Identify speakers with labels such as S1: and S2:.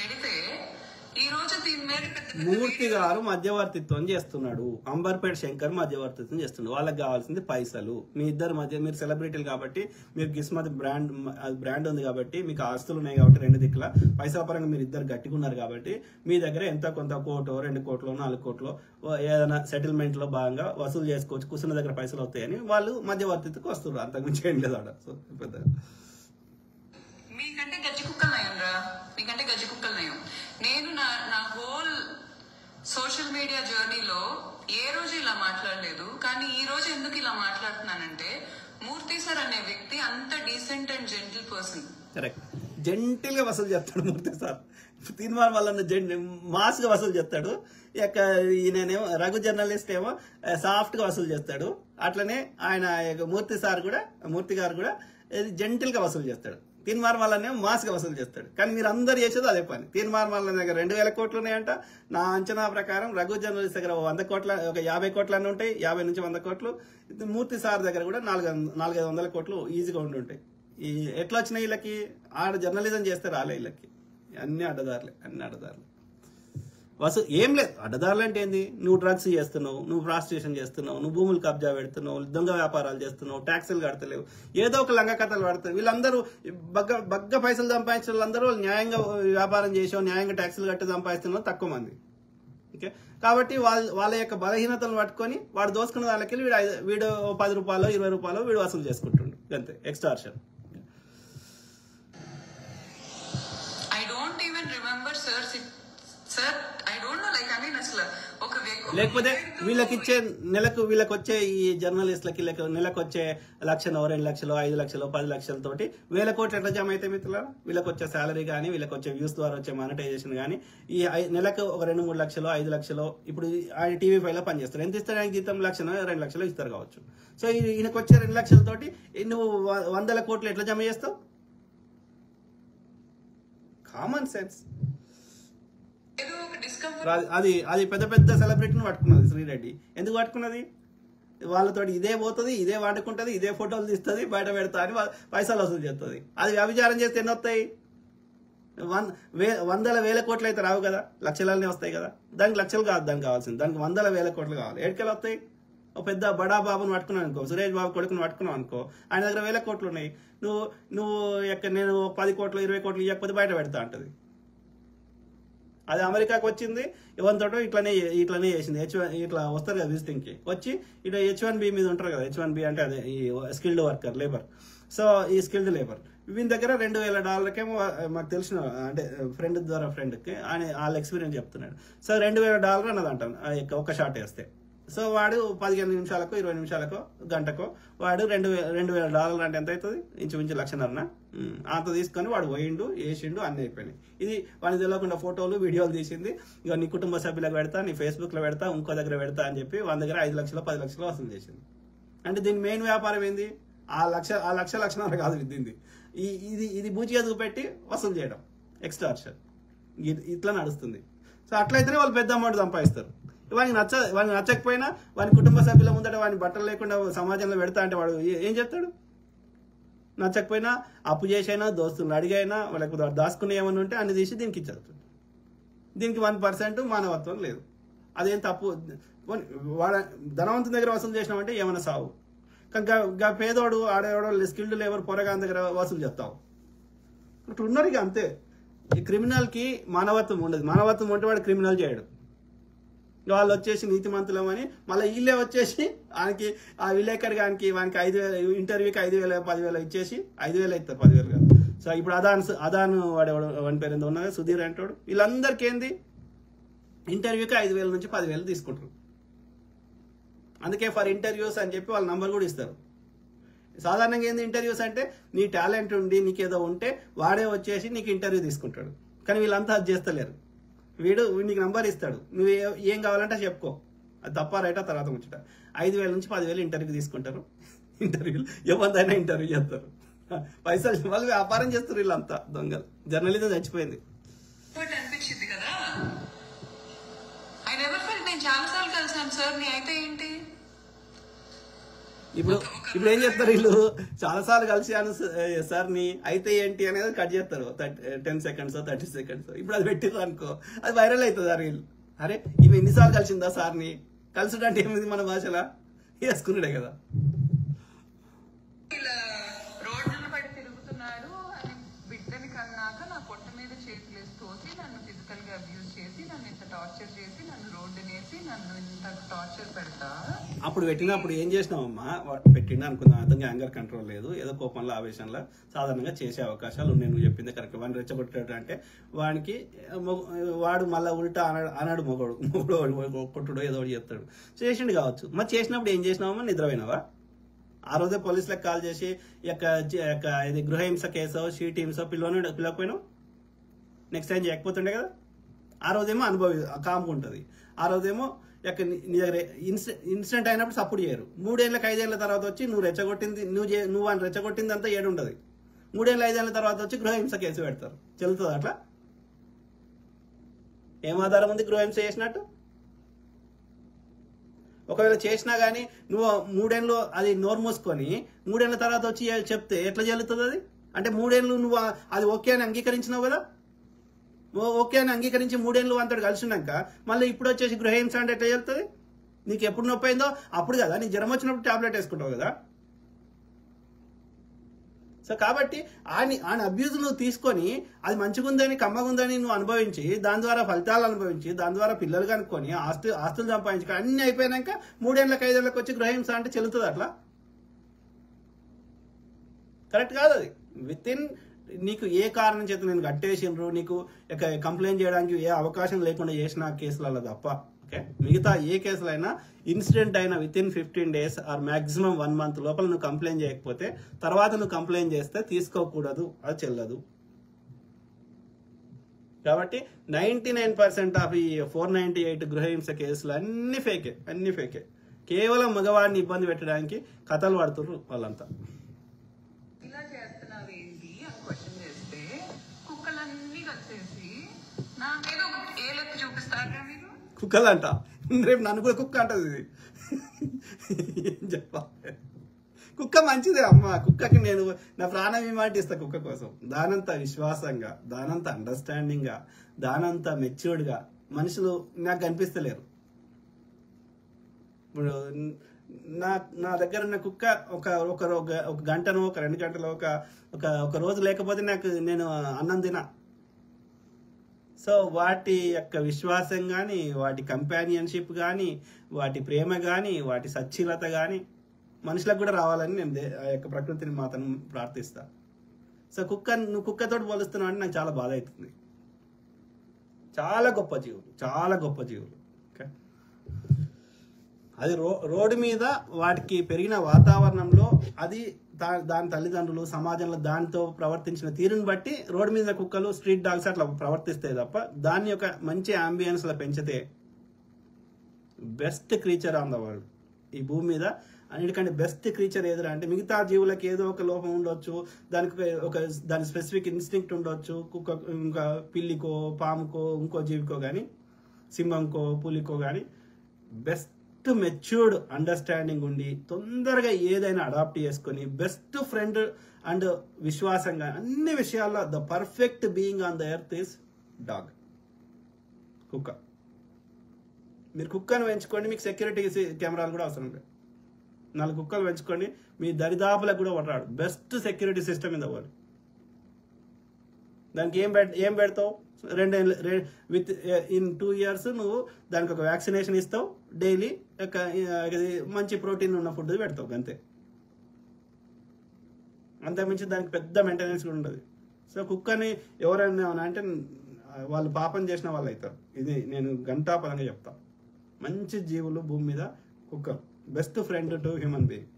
S1: పెడితే ఈ రోజు దీని మీద
S2: మూర్తి గారు మధ్యవర్తిత్వం చేస్తున్నాడు, అంబర్పేట శంకర్ మధ్యవర్తిత్వం చేస్తున్నాడు. వాళ్ళకి కావాల్సింది పైసలు. మీ ఇద్దరు మధ్య, మీరు సెలబ్రిటీలు కాబట్టి, మీరు గిస్మత్ బ్రాండ్ ఉంది కాబట్టి, మీకు ఆస్తులు ఉన్నాయి కాబట్టి, రెండు దిక్కుల పైసల పరంగా మీరు ఇద్దరు గట్టిగా ఉన్నారు కాబట్టి, మీ దగ్గర ఎంత కొంత కోటో 2 కోట్లు 4 కోట్లు ఏదైనా సెటిల్మెంట్ లో భాగంగా వసూలు చేసుకోవచ్చు, కూర్చున్న దగ్గర పైసలు వస్తాయని వాళ్ళు మధ్యవర్తిత్వకు వస్తున్నారు. అంతకుమించి ఏం లేదు ఆడ. సో పెద్ద
S1: మీకంటే గజ్జి కుక్కలు నయం రా, మీకంటే గజ్జి కుక్కలు నయం. నేను నా హోల్ సోషల్ మీడియా జర్నీలో ఏ రోజు ఇలా మాట్లాడలేదు, కానీ ఈ రోజు ఎందుకు ఇలా మాట్లాడుతున్నానంటే మూర్తి సార్ అనే వ్యక్తి అంత decent and gentle person.
S2: Correct, gentle గా వసూలు చేస్తాడు మూర్తి సార్. తీర్మానం వల్ల మాస్ గా వసూలు చేస్తాడు. ఈయనేమో రఘు జర్నలిస్ట్ ఏమో సాఫ్ట్ గా వసూలు చేస్తాడు. అట్లనే ఆయన మూర్తి గారు కూడా జెంటిల్ గా వసూలు చేస్తాడు. తీర్మానం వల్లనే మాస్ గా వసూలు చేస్తాడు. కానీ మీరు అందరు చేసేది అదే పని. తీర్మానం వల్ల దగ్గర 2000 కోట్లు ఉన్నాయంట. నా అంచనా ప్రకారం రఘు జర్నలిస్ట్ దగ్గర 100 కోట్ల, ఒక 50 కోట్లు అన్నీ ఉంటాయి, 50 నుంచి 100 కోట్లు. మూర్తి సార్ దగ్గర కూడా 400-500 కోట్లు ఈజీగా ఉండి ఈ ఎట్లా వచ్చినాయి వీళ్ళకి? ఆడ జర్నలిజం చేస్తే రాలే వీళ్ళకి. అన్ని అడ్డదారులే. ఏం లేదు. అడ్డదారులు అంటే ఏంది? నువ్వు డ్రగ్స్ చేస్తున్నావు, నువ్వు ప్రాస్టిట్యూషన్ చేస్తున్నావు, నువ్వు భూములు కబ్జా పెడుతున్నావు, దొంగ వ్యాపారాలు చేస్తున్నావు, ట్యాక్సులు కడతలేవు, ఏదో ఒక లంగ కథలు పడతావు. వీళ్ళందరూ బగ్గ పైసలు సంపాదించిన వాళ్ళందరూ న్యాయంగా వ్యాపారం చేసావు, న్యాయంగా ట్యాక్సులు కట్టి సంపాదిస్తున్న తక్కువ మంది. ఓకే, కాబట్టి వాళ్ళ యొక్క బలహీనతలు పట్టుకొని వాడు దోసుకున్న దానికి వీడు 10 రూపాయలు 20 రూపాయలు వీడు వసూలు చేసుకుంటుండు. అంతే, ఎక్స్టార్షన్. లేకపోతే వీళ్ళకి వచ్చే ఈ జర్నలిస్టులకి నెలకు వచ్చే 1,00,000 2 లక్షలు 5 లక్షలు 10 లక్షలతోటి 1000 కోట్లు ఎట్లా జమ అయితే మిత్రులారా? వీళ్ళకి వచ్చే శాలరీ కానీ, వీళ్ళకి వచ్చే వ్యూస్ ద్వారా వచ్చే మానిటైజేషన్ కానీ, ఈ నెలకు ఒక 2-3 లక్షలు 5 లక్షలు. ఇప్పుడు ఆయన TV5 లో పనిచేస్తారు. ఎంత ఇస్తారు ఆయన జీతం? 1,00,000 2 లక్షలు ఇస్తారు కావచ్చు. సో ఈయనకు వచ్చే 2 లక్షలతోటి నువ్వు 100 కోట్లు ఎట్లా జమ చేస్తావు? Common sense. అది పెద్ద సెలబ్రిటీని పట్టుకున్నది శ్రీరెడ్డి. ఎందుకు పట్టుకున్నది? వాళ్ళతో ఇదే పోతుంది, ఇదే వాడుకుంటది, ఇదే ఫోటోలు తీస్తుంది, బయట పెడతా అని పైసలు వసూలు చేస్తుంది. అది వ్యభిచారం చేస్తే ఎన్ని వస్తాయి? 100,000 కోట్లు అయితే రావు కదా, లక్షలనే వస్తాయి కదా. దానికి లక్షలు కాదు దానికి కావాల్సింది, దానికి 100,000 కోట్లు కావాలి. ఎక్కడికెళ్ళి వస్తాయి? ఒక పెద్ద బడా బాబుని పట్టుకున్నావు అనుకో, సురేష్ బాబు కొడుకుని పట్టుకున్నావు అనుకో, ఆయన దగ్గర 1000 కోట్లు ఉన్నాయి. నువ్వు నేను 10 కోట్లు 20 కోట్లు ఇవ్వకపోతే బయట పెడతా అంటది. అది అమెరికాకి వచ్చింది, ఇవంతటో ఇట్లనే చేసింది. ఇట్లా వస్తారు కదా విజిటింగ్కి, వచ్చి ఇట్లా H1B మీద ఉంటారు కదా. H1B అంటే అదే ఈ స్కిల్డ్ వర్కర్ లేబర్. సో ఈ స్కిల్డ్ లేబర్ వీని దగ్గర $2,000 మాకు తెలిసిన, అంటే ఫ్రెండ్కి వాళ్ళ ఎక్స్పీరియన్స్ చెప్తున్నాడు. సో $2,000 అన్నది అంటాను ఒక షాట్ వేస్తే. సో వాడు 15 నిమిషాలకు 20 నిమిషాలకు గంటకు వాడు $2,000 అంటే ఎంత అవుతుంది? ఇంచుమించు 1,00,000. అంత తీసుకొని వాడు పోయిండు, వేసిండు, అన్ని అయిపోయినాయి. ఇది వాడిని తెలియకుండా ఫోటోలు వీడియోలు తీసింది. ఇక నీ కుటుంబ సభ్యులకు పెడతా, నీ ఫేస్బుక్ లో పెడతా, ఇంకో దగ్గర పెడతా అని చెప్పి వాళ్ళ దగ్గర 5 లక్షలు 10 లక్షలు వసూలు చేసింది. అంటే దీని మెయిన్ వ్యాపారం ఏంది? ఆ లక్షన్నర కాదు దీన్ని. ఇది బూచిగా చూపెట్టి వసూలు చేయడం, ఎక్స్టార్షన్. ఇట్లా నడుస్తుంది. సో అట్లయితేనే వాళ్ళు పెద్ద అమౌంట్ సంపాదిస్తారు. వాడికి నచ్చకపోయినా వాని కుటుంబ సభ్యుల ముందట వాడిని బట్టలు లేకుండా సమాజంలో పెడతా అంటే వాడు ఏం చెప్తాడు? నచ్చకపోయినా అప్పు చేసైనా, దోస్తులను అడిగైనా, లేకపోతే దాచుకునే ఏమన్నా ఉంటే అన్ని తీసి దీనికి ఇచ్చేస్తుంది. దీనికి 1% మానవత్వం లేదు. అదేం తప్పు. వాడ ధనవంతుని దగ్గర వసూలు చేసినామంటే ఏమైనా సావు. కానీ పేదోడు ఆడేవాడు స్కిల్డ్ లేబర్ పొరగాని దగ్గర వసూలు చేస్తావు. ఇట్లా ఉన్నారు. ఇక అంతే. ఈ క్రిమినల్కి మానవత్వం ఉండదు. మానవత్వం ఉంటే వాడు క్రిమినల్ చేయడు. వాళ్ళు వచ్చేసి నీతిమంతులమని మళ్ళీ వీళ్ళే వచ్చేసి ఆయనకి ఆ విలేకరి గానికి వానికి 5,000 ఇంటర్వ్యూకి 5,000 10,000 ఇచ్చేసి 5,000 ఇస్తారు, 10,000 కాదు. సో ఇప్పుడు అదాన్ వాడి పేరు ఎంత ఉన్నది, సుధీర్ అంటాడు. వీళ్ళందరికీ ఏంది? ఇంటర్వ్యూకి 5,000 నుంచి 10,000 తీసుకుంటారు. అందుకే ఫర్ ఇంటర్వ్యూస్ అని చెప్పి వాళ్ళ నంబర్ కూడా ఇస్తారు. సాధారణంగా ఏంది ఇంటర్వ్యూస్ అంటే నీ టాలెంట్ ఉండి నీకేదో ఉంటే వాడే వచ్చేసి నీకు ఇంటర్వ్యూ తీసుకుంటాడు. కానీ వీళ్ళంతా అది చేస్తలేరు. వీడు నీకు నంబర్ ఇస్తాడు, నువ్వు ఏం కావాలంటే చెప్పుకో, అది తప్ప రైటా తర్వాత ముచ్చట. 5,000 నుంచి 10,000 ఇంటర్వ్యూ తీసుకుంటారు. ఇంటర్వ్యూలు ఎవరిదైనా ఇంటర్వ్యూ చేస్తారు. పైసలు వాళ్ళు వ్యాపారం చేస్తారు. వీళ్ళంతా దొంగలు. జర్నలిజం చచ్చిపోయింది.
S1: అనిపించింది కదా. నేను చాలాసార్లు కలిసాను సార్. నీ అయితే ఏంటి
S2: ఇప్పుడు ఇప్పుడు ఏం చేస్తారు వీళ్ళు, చాలాసార్లు కలిసాను సార్ని, అయితే ఏంటి అనేది కట్ చేస్తారు 10 seconds 30 seconds. ఇప్పుడు అది పెట్టిర్రు అనుకో, అది వైరల్ అవుతుంది. వీళ్ళు అరే ఇవి ఎన్నిసార్లు కలిసిందా సార్ని, కలుసుడు అంటే ఏమిది మన భాషలో, వేసుకున్నాడే కదా.
S1: ఇలా రోడ్లను పడి తిరుగుతున్నాడు అని బిడ్డని కన్నాక నా పొట్ట మీద చేతులేసి తోసి నన్ను ఫిజికల్ గా అబ్యూజ్ చేసి నన్ను ఇంత టార్చర్ చేసి నన్ను రోడ్డునేసి నన్ను ఇంత టార్చర్ పెడతా.
S2: అప్పుడు పెట్టినప్పుడు ఏం చేసినావమ్మా, పెట్టిండు అనుకుందాం, అతనికి యాంగర్ కంట్రోల్ లేదు, ఏదో కోపంలో ఆవేశంలో సాధారణంగా చేసే అవకాశాలు ఉన్నాయి. నువ్వు చెప్పింది కరెక్ట్. వాడిని రెచ్చగొట్టాడు అంటే వాడికి వాడు మళ్ళీ ఉల్టా అన్నాడు, మొగడు కొట్టుడు ఏదో ఒకటి చెప్తాడు, చేసిండు కావచ్చు. మరి చేసినప్పుడు ఏం చేసినావమ్మా, నిద్రపోయినావా? ఆ రోజే పోలీసులకు కాల్ చేసి ఇది గృహహింస కేసో షీట్ హింసో పిలవకపోయినావు, నెక్స్ట్ టైం చేయకపోతుండే కదా. ఆ రోజేమో కాముకుంటుంది, ఆ రోజేమో నీ దగ్గర ఇన్సిడెంట్ అయినప్పుడు సపోర్ట్ చేయరు. 3 ఏళ్ళకి 5 ఏళ్ళ తర్వాత వచ్చి నువ్వు రెచ్చగొట్టింది నువ్వు అని రెచ్చగొట్టింది అంతా 7 ఉంటుంది. 3 ఏళ్ళ 5 ఏళ్ళ తర్వాత వచ్చి గృహహింస కేసు పెడతారు. చెల్లుతుంది అట్లా? ఏం ఆధారం ఉంది గృహహింస చేసినట్టు? ఒకవేళ చేసినా కానీ నువ్వు 3 ఏళ్ళు అది నోరు మూసుకొని 3 ఏళ్ళ తర్వాత వచ్చి చెప్తే ఎట్లా చెల్లుతుంది అది? అంటే 3 ఏళ్ళు నువ్వు అది ఓకే అని అంగీకరించినావు కదా. ఓకే అని అంగీకరించి 3 ఏళ్ళు అంతటి కలిసినాక మళ్ళీ ఇప్పుడు వచ్చేసి గృహహింస అంటే ఎట్లా చెల్లుతుంది? నీకు ఎప్పుడు నొప్పి అయిందో అప్పుడు కదా, నీకు జ్వరం వచ్చినప్పుడు టాబ్లెట్ వేసుకుంటావు కదా. సో కాబట్టి ఆయన అబ్యూజ్ నువ్వు తీసుకొని అది మంచిగుందని కమ్మగుందని నువ్వు అనుభవించి దాని ద్వారా ఫలితాలు అనుభవించి దాని ద్వారా పిల్లలు కనుక్కొని ఆస్తులు సంపాదించుకొని అన్ని అయిపోయినాక 3 ఏళ్ళకి 5 ఏళ్ళకి వచ్చి గృహహింస అంటే చెల్లుతుంది అట్లా? కరెక్ట్ కాదు అది. వితిన్ నీకు ఏ కారణం చేత నేను కట్టేసిండ్రు, నీకు కంప్లైంట్ చేయడానికి ఏ అవకాశం లేకుండా చేసిన కేసులలో తప్ప, ఓకే, మిగతా ఏ కేసులైనా ఇన్సిడెంట్ అయినా within 15 days or maximum 1 month లోపల నువ్వు కంప్లైంట్ చేయకపోతే తర్వాత నువ్వు కంప్లైంట్ చేస్తే తీసుకోకూడదు, అది చెల్లదు. కాబట్టి 99% ఆఫ్ ఈ 498 గృహహింస కేసులు అన్ని ఫేకే. కేవలం మగవాడిని ఇబ్బంది పెట్టడానికి కథలు పడుతున్నారు వాళ్ళంతా.
S1: ఇలా చేస్తున్నావు ఏంటి అని క్వశ్చన్ చేస్తే కుక్కలన్నీ కలిసేసి నా మీద ఏలెత్తి చూపిస్తారా మీరు?
S2: కుక్కలంట, రేపు నన్ను కూడా కుక్క అంటది. ఇది ఏం చెప్పాలి, కుక్క మంచిదే అమ్మ. కుక్కకి నేను నా ప్రాణం ఏమాట ఇస్తా కుక్క కోసం. దానంత విశ్వాసంగా, దానంత అండర్స్టాండింగ్ గా, దానంత మెచ్యూర్డ్ గా మనుషులు నాకు కనిపిస్తలేరు. ఇప్పుడు నా దగ్గర ఉన్న కుక్క ఒక గంటను, ఒక 2 గంటలు, ఒక రోజు లేకపోతే నేను అన్నం తినా. సో వాటి యొక్క విశ్వాసం కానీ, వాటి కంపానియన్షిప్ కానీ, వాటి ప్రేమ కానీ, వాటి సచ్ఛీలత కానీ మనుషులకు కూడా రావాలని నేను ఆ యొక్క ప్రకృతిని మాత్రం ప్రార్థిస్తా. సో నువ్వు కుక్కతోటి పోలుస్తున్నావు అంటే నాకు చాలా బాధ అవుతుంది. చాలా గొప్ప జీవులు. ఓకే, అది రోడ్డు మీద వాటికి పెరిగిన వాతావరణంలో అది దాని తల్లిదండ్రులు సమాజంలో దానితో ప్రవర్తించిన తీరుని బట్టి రోడ్డు మీద కుక్కలు, స్ట్రీట్ డాగ్స్ అట్లా ప్రవర్తిస్తాయి తప్ప దాన్ని ఒక మంచి అంబియన్స్ లో పెంచితే best creature on the world, ఈ భూమి మీద అన్నిటికంటే బెస్ట్ క్రీచర్ ఏదో అంటే, మిగతా జీవులకి ఏదో ఒక లోపం ఉండొచ్చు, దాని స్పెసిఫిక్ ఇన్స్టింక్ట్ ఉండొచ్చు, కుక్క ఇంకా పిల్లికో, పాముకో, ఇంకో జీవికో కానీ, సింహంకో, పులికో కానీ బెస్ట్ మెచ్యూర్డ్ అండర్స్టాండింగ్ ఉండి తొందరగా ఏదైనా అడాప్ట్ చేసుకొని బెస్ట్ ఫ్రెండ్ అండ్ విశ్వాసంగా అన్ని విషయాల్లో the perfect being on the earth is dog, కుక్క. మీరు కుక్కను పెంచుకోండి, మీకు సెక్యూరిటీ కెమెరాలు కూడా అవసరం లేదు. 4 కుక్కలు పెంచుకోండి, మీ దరిదాపులకు కూడా పట్టాడు. Best security system in the world. దానికి ఏం పెడతావు? ఇన్ 2 years నువ్వు దానికి ఒక వ్యాక్సినేషన్ ఇస్తావు, డైలీ మంచి ప్రోటీన్ ఉన్న ఫుడ్ పెడతావు, అంతే. అంతకుమించి దానికి పెద్ద మెయింటెనెన్స్ కూడా ఉండదు. సో కుక్కని ఎవరైనా అంటే వాళ్ళు పాపం చేసిన వాళ్ళు అవుతారు. ఇది నేను గంటాపరంగా చెప్తా. మంచి జీవులు భూమి మీద కుక్కలు, best friend to human being.